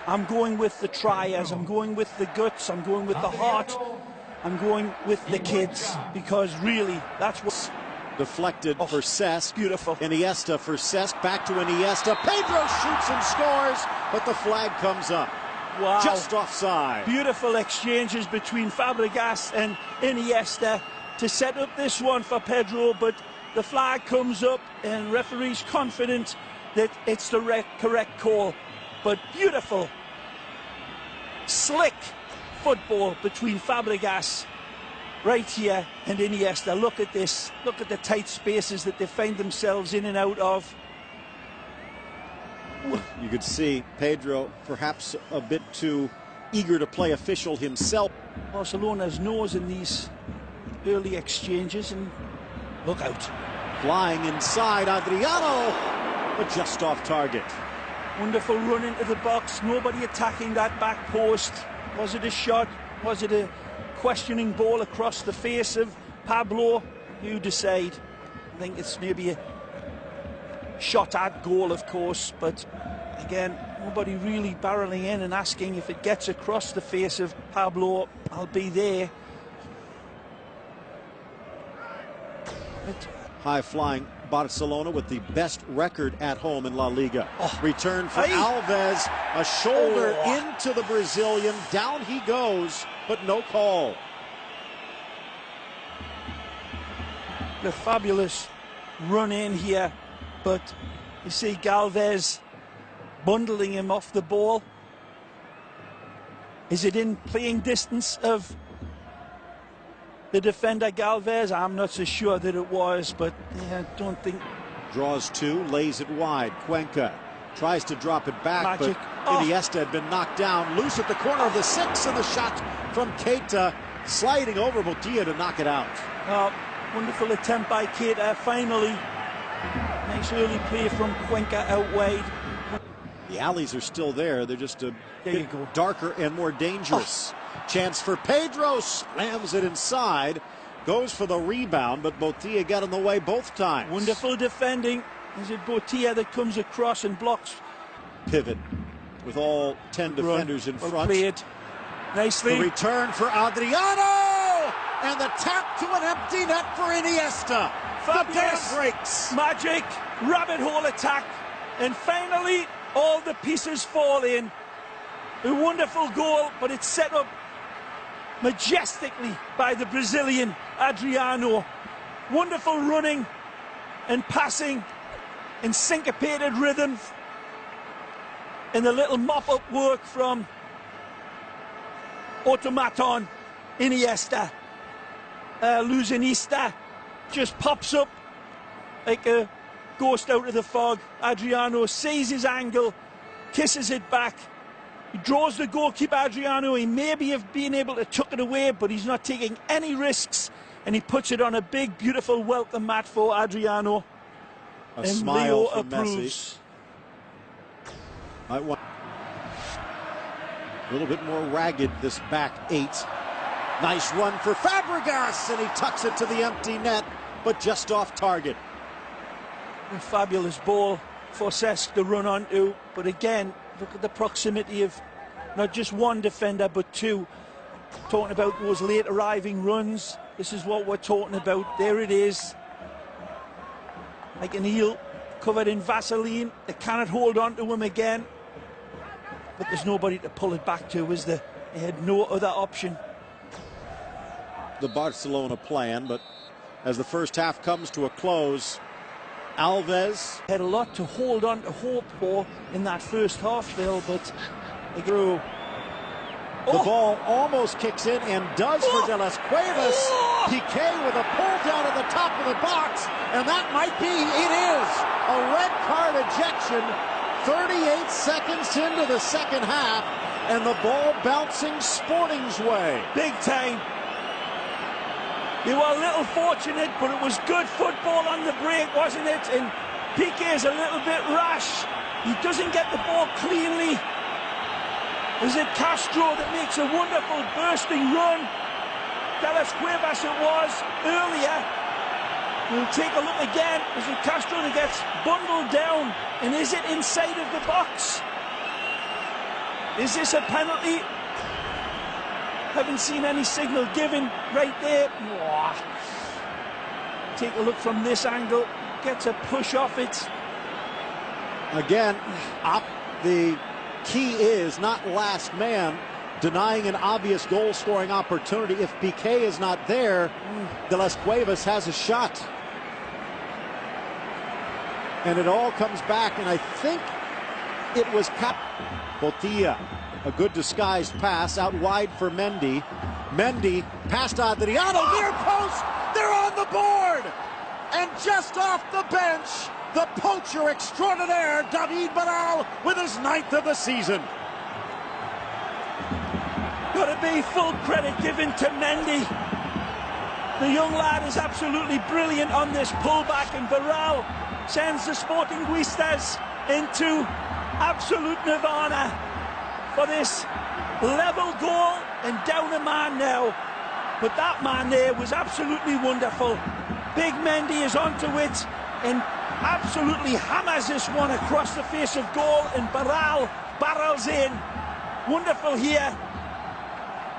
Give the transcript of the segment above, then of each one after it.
I'm going with the triers, I'm going with the guts, I'm going with the heart, I'm going with the kids, because really, that's what... Deflected for Cesc. Beautiful. Iniesta for Cesc, back to Iniesta. Pedro shoots and scores, but the flag comes up. Wow. Just offside. Beautiful exchanges between Fabregas and Iniesta to set up this one for Pedro, but the flag comes up and referee's confident that it's the correct call. But beautiful, slick football between Fabregas right here and Iniesta. Look at this. Look at the tight spaces that they find themselves in and out of. You could see Pedro perhaps a bit too eager to play official himself. Barcelona's nose in these early exchanges, and look out. Flying inside, Adriano, but just off target. Wonderful run into the box, nobody attacking that back post. Was it a shot? Was it a questioning ball across the face of Pablo? You decide. I think it's maybe a shot at goal, of course, but again, nobody really barreling in and asking if it gets across the face of Pablo, I'll be there. High-flying Barcelona with the best record at home in La Liga. Return for Hey. Alves, a shoulder into the Brazilian. Down he goes, but no call. The fabulous run in here, but you see Galvez bundling him off the ball. Is it in playing distance of the defender Galvez? I'm not so sure that it was, but yeah, I don't think. Draws two, lays it wide. Cuenca tries to drop it back, Magic. but Iniesta had been knocked down. Loose at the corner of the 6, and the shot from Keita sliding over Botilla to knock it out. Wonderful attempt by Keita. Finally, nice early play from Cuenca out wide. The alleys are still there. They're just a bit go. darker and more dangerous. Chance for Pedro, slams it inside, goes for the rebound, but Botilla got in the way both times. Wonderful defending. Is it Botilla that comes across and blocks? Pivot with all 10 defenders in well front. Played nicely. The return for Adriano, and the tap to an empty net for Iniesta. Fabulous. The dam breaks. Magic, rabbit hole attack, and finally all the pieces fall in. A wonderful goal, but it's set up majestically by the Brazilian Adriano. Wonderful running and passing in syncopated rhythm, and the little mop-up work from Automaton Iniesta. Luzinista just pops up like a ghost out of the fog. Adriano sees his angle, kisses it back. He draws the goalkeeper, Adriano. He maybe have been able to tuck it away, but he's not taking any risks, and he puts it on a big, beautiful welcome mat for Adriano. A and smile Leo from approves. Messi. A little bit more ragged, this back 8. Nice run for Fabregas, and he tucks it to the empty net, but just off target. A fabulous ball for Cesc to run onto, but again, look at the proximity of not just one defender, but two. Talking about those late arriving runs, this is what we're talking about. There it is. Like an eel covered in Vaseline. They cannot hold on to him again. But there's nobody to pull it back to, is there? They had no other option. The Barcelona plan, but as the first half comes to a close, Alves Had a lot to hold on to hope for in that first half, Phil, but they grew. The ball almost kicks in and does for De Las Cuevas. Piqué with a pull down at the top of the box, and that might be, it is, a red card ejection. 38 seconds into the second half, and the ball bouncing Sporting's way. Big time. They were a little fortunate, but it was good football on the break, wasn't it? And Piqué's a little bit rash. He doesn't get the ball cleanly. Is it Castro that makes a wonderful bursting run? De Las Cuevas it was earlier. We'll take a look again. Is it Castro that gets bundled down? And is it inside of the box? Is this a penalty? Haven't seen any signal given right there. Whoa. Take a look from this angle. Gets a push off it. Again, the key is not last man denying an obvious goal-scoring opportunity. If Piqué is not there, De Las Cuevas has a shot. And it all comes back, and I think it was Botilla. A good disguised pass out wide for Mendy. Mendy past Adriano, near post. They're on the board. And just off the bench, the poacher extraordinaire, David Barral, with his 9th of the season. Got to be full credit given to Mendy. The young lad is absolutely brilliant on this pullback, and Barral sends the Sportinguistas into absolute nirvana for this level goal, and down a man now. But that man there was absolutely wonderful. Big Mendy is onto it and absolutely hammers this one across the face of goal, and Barral barrels in. Wonderful here.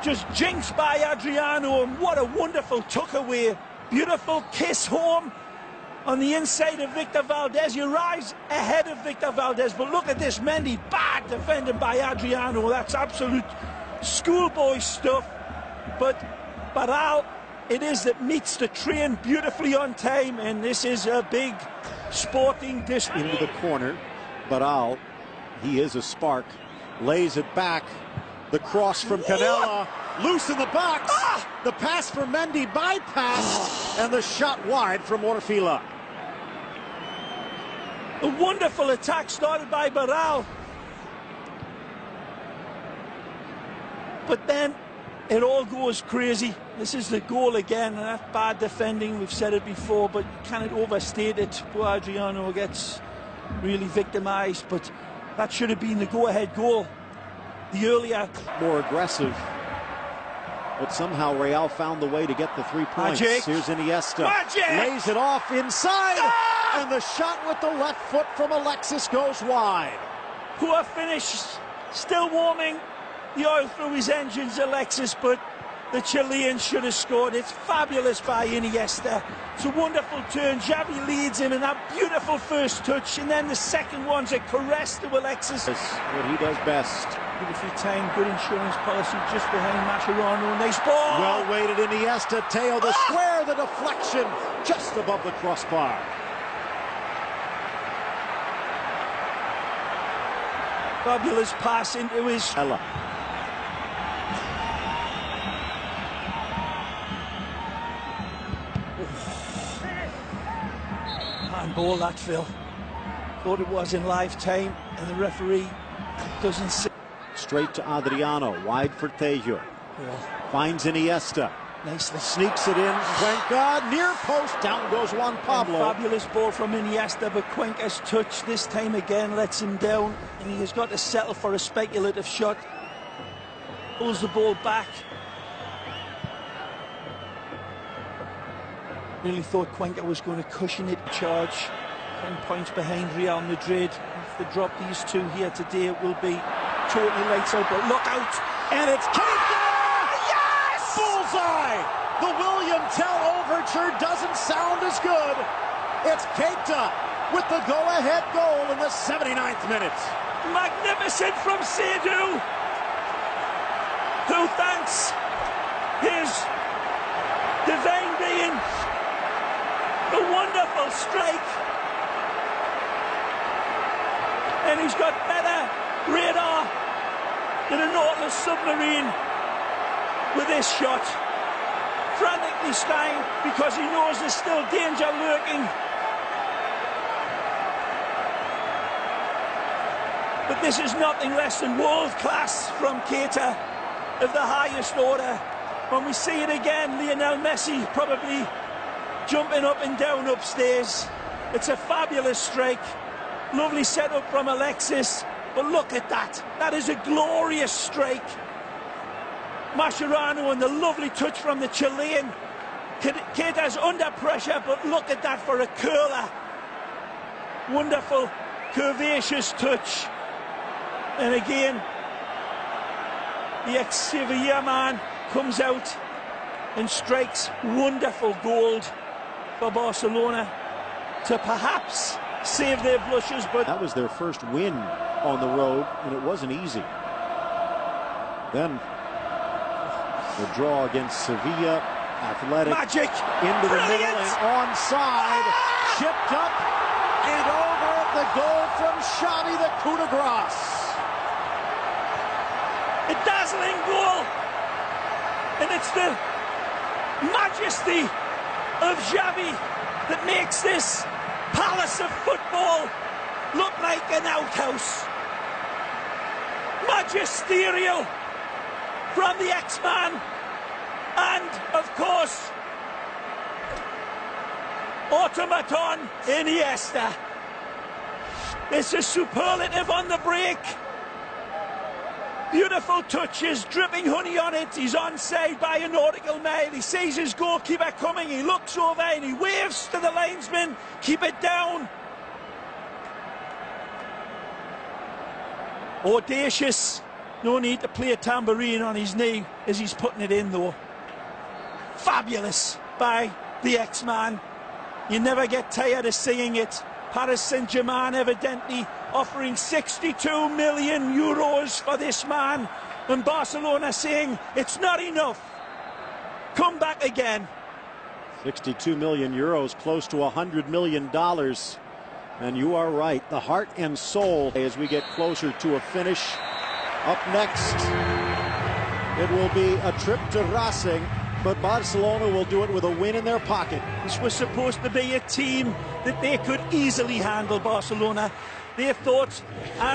Just jinxed by Adriano, and what a wonderful tuck away. Beautiful kiss home on the inside of Victor Valdez. You rise ahead of Victor Valdez, but look at this Mendy, bad defended by Adriano. That's absolute schoolboy stuff. But Barral, it is that meets the train beautifully on time, and this is a big sporting display. Into the corner, Barral, he is a spark, lays it back. The cross from Canella, loose in the box. The pass for Mendy bypassed, and the shot wide from Orfila. A wonderful attack started by Barral. But then it all goes crazy. This is the goal again, and that's bad defending. We've said it before, but you cannot overstate it. Poor Adriano gets really victimised, but that should have been the go-ahead goal. The earlier, more aggressive, but somehow Real found the way to get the 3 points. Magic. Here's Iniesta. Magic. Lays it off inside, and the shot with the left foot from Alexis goes wide. Poor finish, still warming the oil through his engines, Alexis, but the Chilean should have scored. It's fabulous by Iniesta. It's a wonderful turn. Xavi leads him in that beautiful first touch, and then the second one's a caress to Alexis. That's what he does best. Beautifully timed, good insurance policy just behind Mascherano. Nice ball. Well weighted Iniesta, Teo, the square, the deflection, just above the crossbar. Fabulous pass into his... Ella. Handball that, Phil. Thought it was in live time, and the referee doesn't see. Straight to Adriano, wide for Tejo. Yeah. Finds Iniesta. Nicely. Sneaks it in. Cuenca, near post, down goes Juan Pablo. Fabulous ball from Iniesta, but Cuenca's touch this time again lets him down, and he has got to settle for a speculative shot. Pulls the ball back. Really thought Cuenca was going to cushion it. Charge 10 points behind Real Madrid. If they drop these two here today, it will be totally lights out, but look out, and it's Keita! Yes! Bullseye! The William Tell overture doesn't sound as good. It's Keita with the go-ahead goal in the 79th minute. Magnificent from Seydu, who thanks his divine being, a wonderful strike, and he's got better radar than a Nautilus submarine with this shot. Frantically Stein, because he knows there's still danger lurking. But this is nothing less than world class from Keita, of the highest order. When we see it again, Lionel Messi probably jumping up and down upstairs. It's a fabulous strike. Lovely setup from Alexis. But look at that. That is a glorious strike. Mascherano and the lovely touch from the Chilean. Keita's under pressure, but look at that for a curler. Wonderful, curvaceous touch. And again, the ex-Sevilla man, comes out and strikes wonderful gold for Barcelona to perhaps save their blushes. But that was their first win on the road, and it wasn't easy. Then the draw against Sevilla, Athletic, magic into the middle and onside, chipped up and over. The goal from Xavi, the coup de grace. A dazzling goal, and it's the majesty of Xavi that makes this palace of football look like an outhouse. Magisterial from the X-Man, and of course automaton Iniesta. This is superlative on the break. Beautiful touches, dripping honey on it. He's onside by a nautical mile. He sees his goalkeeper coming. He looks over and he waves to the linesman. Keep it down. Audacious. No need to play a tambourine on his knee as he's putting it in, though. Fabulous by the X-Man. You never get tired of singing it. Paris Saint-Germain evidently offering 62 million euros for this man, and Barcelona saying it's not enough. Come back again. 62 million euros, close to $100 million. And you are right, the heart and soul as we get closer to a finish. Up next, it will be a trip to Racing, but Barcelona will do it with a win in their pocket. This was supposed to be a team that they could easily handle, Barcelona. They thought